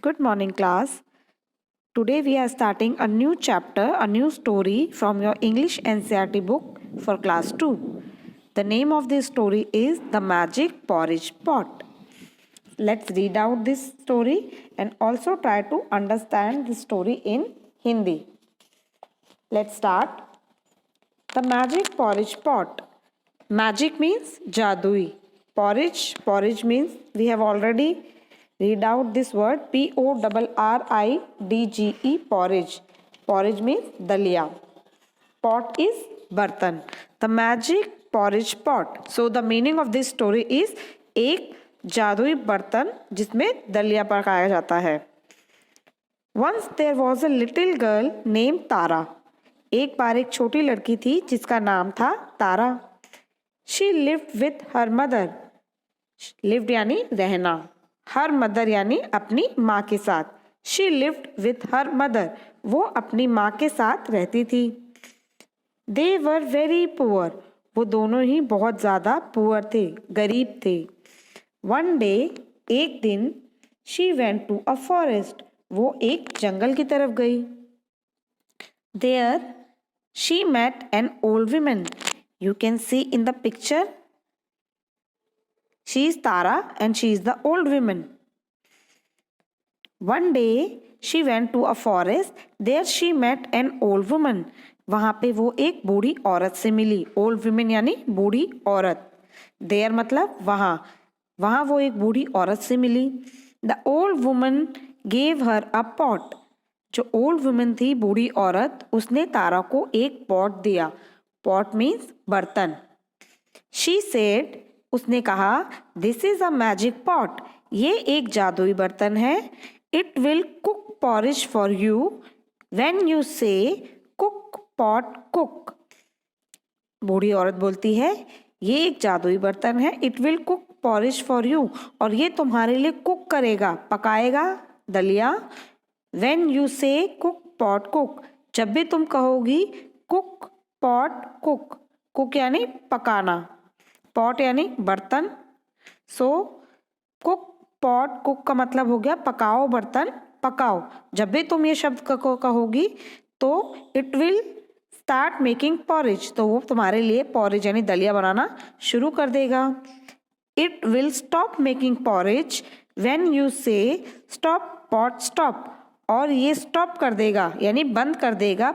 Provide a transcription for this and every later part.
Good morning, class. Today we are starting a new chapter, a new story from your English NCERT book for class 2. The name of this story is The Magic Porridge Pot. Let's read out this story and also try to understand the story in Hindi. Let's start. The Magic Porridge Pot. Magic means jadui. Porridge means we have already read out this word Porridge. Porridge means dalia. Pot is bartan. The magic porridge pot. So the meaning of this story is एक जादुई बर्तन जिसमें दलिया पकाया जाता है. Once there was a little girl named Tara. एक बार एक छोटी लड़की थी जिसका नाम था तारा. She lived with her mother. Lived यानी रहना. Her mother यानी अपनी माँ के साथ. She lived with her mother. वो अपनी माँ के साथ रहती थी. They were very poor. वो दोनों ही बहुत ज़्यादा poor थे, गरीब थे. One day, एक दिन, she went to a forest. वो एक जंगल की तरफ गई. There, she met an old woman. You can see in the picture. She is Tara and she is the old woman. One day she went to a forest. There she met an old woman. वहाँ पे वो एक बूढ़ी औरत से मिली. Old woman यानी बूढ़ी औरत. There मतलब वहाँ. वहाँ वो एक बूढ़ी औरत से मिली. The old woman gave her a pot. जो old woman थी बूढ़ी औरत उसने तारा को एक pot दिया. Pot means बर्तन. She said उसने कहा this is a magic pot. ये एक जादुई बर्तन है. It will cook porridge for you when you से कुक पॉट कुक. बूढ़ी औरत बोलती है ये एक जादुई बर्तन है. It will cook porridge for you और ये तुम्हारे लिए कुक करेगा, पकाएगा दलिया. व्हेन यू से कुक पॉट कुक जब भी तुम कहोगी कुक पॉट कुक. कुक यानी पकाना, पॉट यानी बर्तन. सो कुक पॉट कुक का मतलब हो गया पकाओ बर्तन, पकाओ. जब भी तुम ये शब्द कहोगी तो it will start making porridge. तो वो तुम्हारे लिए पॉरिज यानी दलिया बनाना शुरू कर देगा. It will stop making porridge when you से स्टॉप पॉट स्टॉप. और ये स्टॉप कर देगा यानी बंद कर देगा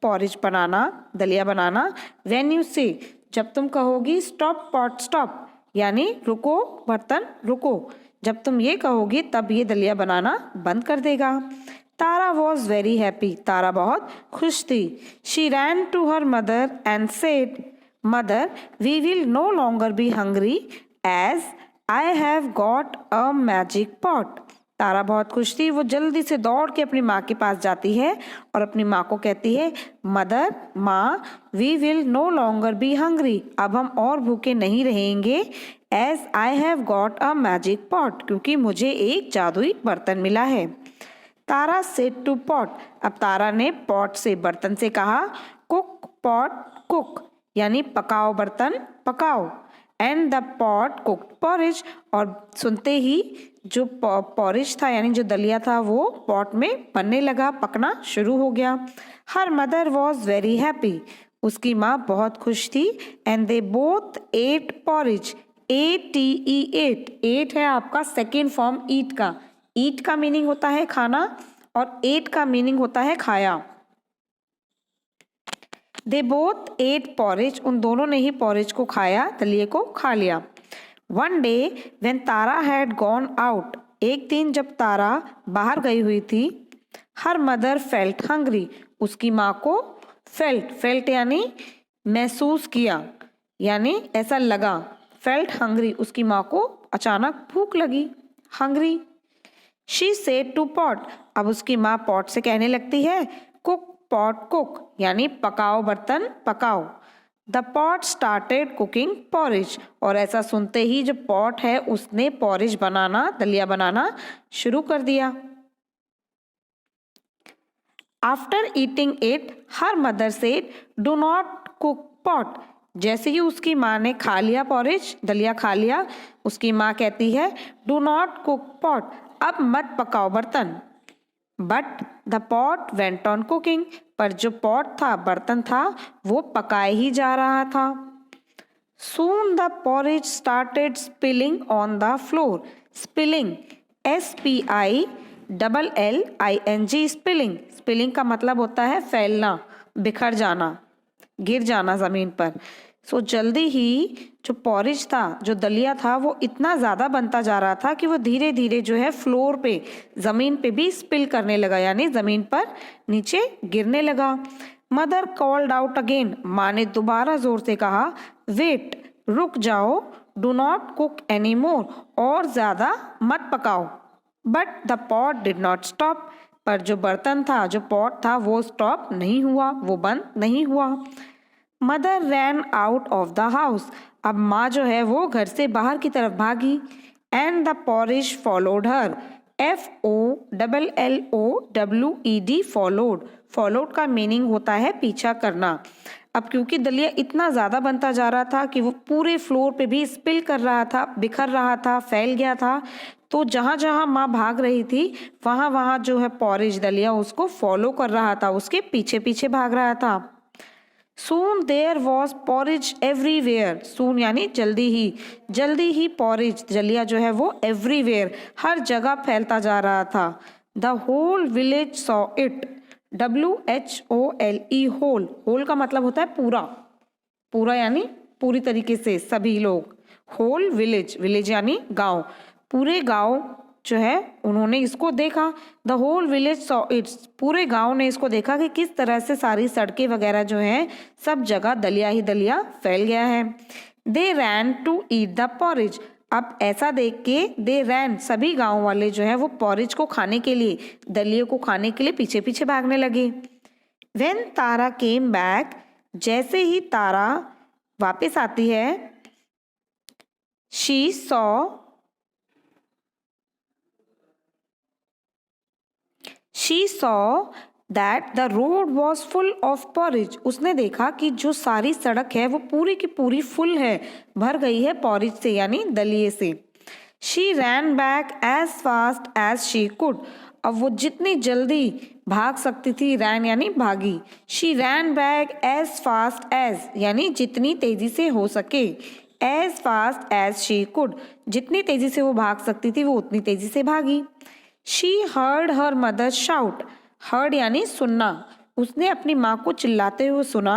पॉरिज बनाना, दलिया बनाना. व्हेन यू से जब तुम कहोगी स्टॉप पॉट स्टॉप यानी रुको बर्तन रुको. जब तुम ये कहोगी तब ये दलिया बनाना बंद कर देगा. Tara was very happy. Tara बहुत खुश थी. She ran to her mother and said mother we will no longer be hungry as I have got a magic pot. Tara बहुत खुश थी. वो जल्दी से दौड़ के अपनी माँ के पास जाती है और अपनी माँ को कहती है मदर माँ we will no longer be hungry. अब हम और भूखे नहीं रहेंगे. As I have got a magic pot क्योंकि मुझे एक जादुई बर्तन मिला है. Tara said to pot. अब तारा ने पॉट से बर्तन से कहा कुक पॉट कुक यानी पकाओ बर्तन पकाओ. And the pot cooked porridge और सुनते ही जो पॉरिज था यानी जो दलिया था वो पॉट में बनने लगा, पकना शुरू हो गया. Her mother was very happy. उसकी माँ बहुत खुश थी. And they both ate porridge. ATE ate है आपका सेकेंड फॉर्म ईट का. ईट का मीनिंग होता है खाना और एट का मीनिंग होता है खाया. दे बोथ एट पॉरिज. उन दोनों ने ही पॉरिज को खाया, दलिये को खा लिया. One day when Tara had gone out. एक दिन जब तारा बाहर गई हुई थी. Her mother felt hungry. उसकी माँ को फेल्ट यानी महसूस किया यानी ऐसा लगा. फेल्ट हंग्री उसकी माँ को अचानक भूख लगी. Hungry. She said to pot. अब उसकी माँ पॉट से कहने लगती है कुक पॉट कुक यानी पकाओ बर्तन पकाओ. The pot started cooking porridge. और ऐसा सुनते ही जो पॉट है उसने पॉरिज बनाना, दलिया बनाना शुरू कर दिया. After eating it her mother said do not cook pot. जैसे ही उसकी माँ ने खा लिया पॉरिज, दलिया खा लिया, उसकी माँ कहती है डू नॉट कुक पॉट. अब मत पकाओ बर्तन। But the pot went on cooking, पर जो पॉट था, बर्तन था, वो पकाए ही जा रहा था। Soon the porridge started spilling on the floor. Spilling, S-P-I-L-L-I-N-G, spilling. Spilling का मतलब होता है फैलना, बिखर जाना, गिर जाना जमीन पर। सो जल्दी ही जो पॉरिज था, जो दलिया था, वो इतना ज़्यादा बनता जा रहा था कि वो धीरे धीरे जो है फ्लोर पे, ज़मीन पे भी स्पिल करने लगा, यानी ज़मीन पर नीचे गिरने लगा। मदर कॉल्ड आउट अगेन, माँ ने दोबारा जोर से कहा, वेट, रुक जाओ, do not cook any more, और ज़्यादा मत पकाओ। But the pot did not stop, पर जो बर्तन था, जो पॉट था, वो स्टॉप नहीं हुआ, वो बंद नहीं हुआ। Mother ran out of the house, अब माँ जो है वो घर से बाहर की तरफ भागी। And the porridge followed her, FOLLOWED, followed. Followed का मीनिंग होता है पीछा करना। अब क्योंकि दलिया इतना ज़्यादा बनता जा रहा था कि वो पूरे फ्लोर पे भी स्पिल कर रहा था, बिखर रहा था, फैल गया था, तो जहाँ जहाँ माँ भाग रही थी, वहाँ वहाँ जो है पॉरिज दलिया उसको फॉलो कर रहा था, उसके पीछे पीछे भाग रहा था। Soon there was porridge everywhere. Soon यानी जल्दी ही porridge दलिया जो है वो everywhere, हर जगह फैलता जा रहा था। The whole village saw it. WHOLE, whole, whole का मतलब होता है पूरा, पूरा यानी पूरी तरीके से सभी लोग। Whole village, village यानी गांव, पूरे गांव जो है उन्होंने इसको देखा। The whole village saw its, पूरे गांव ने इसको देखा कि किस तरह से सारी सड़कें वगैरह जो हैं सब जगह दलिया ही दलिया फैल गया है। They ran to eat the porridge, अब ऐसा देख के दे रैन, सभी गांव वाले जो है वो पॉरिज को खाने के लिए, दलिये को खाने के लिए पीछे पीछे भागने लगे। व्हेन तारा केम बैक, जैसे ही तारा वापस आती है, she saw that the road was full of porridge. उसने देखा कि जो सारी सड़क है वो पूरी की पूरी फुल है, भर गई है पॉरिज से यानी दलिये से। She ran back as fast as she could. अब वो जितनी जल्दी भाग सकती थी, रैन यानी भागी, she ran back as fast as यानी जितनी तेजी से हो सके, as fast as she could, जितनी तेजी से वो भाग सकती थी वो उतनी तेजी से भागी। She heard her mother shout. Heard यानी सुनना, उसने अपनी माँ को चिल्लाते हुए सुना,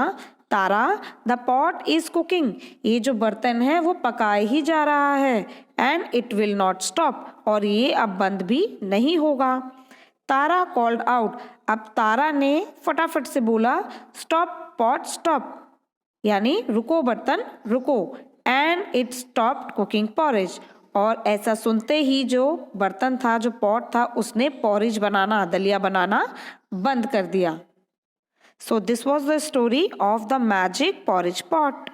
तारा, the pot is cooking, ये जो बर्तन है वो पकाए ही जा रहा है, and it will not stop, और ये अब बंद भी नहीं होगा। तारा called out, अब तारा ने फटाफट से बोला, stop pot stop, यानी रुको बर्तन रुको, and it stopped cooking porridge, और ऐसा सुनते ही जो बर्तन था, जो पॉट था, उसने पॉरिज बनाना, दलिया बनाना बंद कर दिया। So this was the story of the magic porridge pot.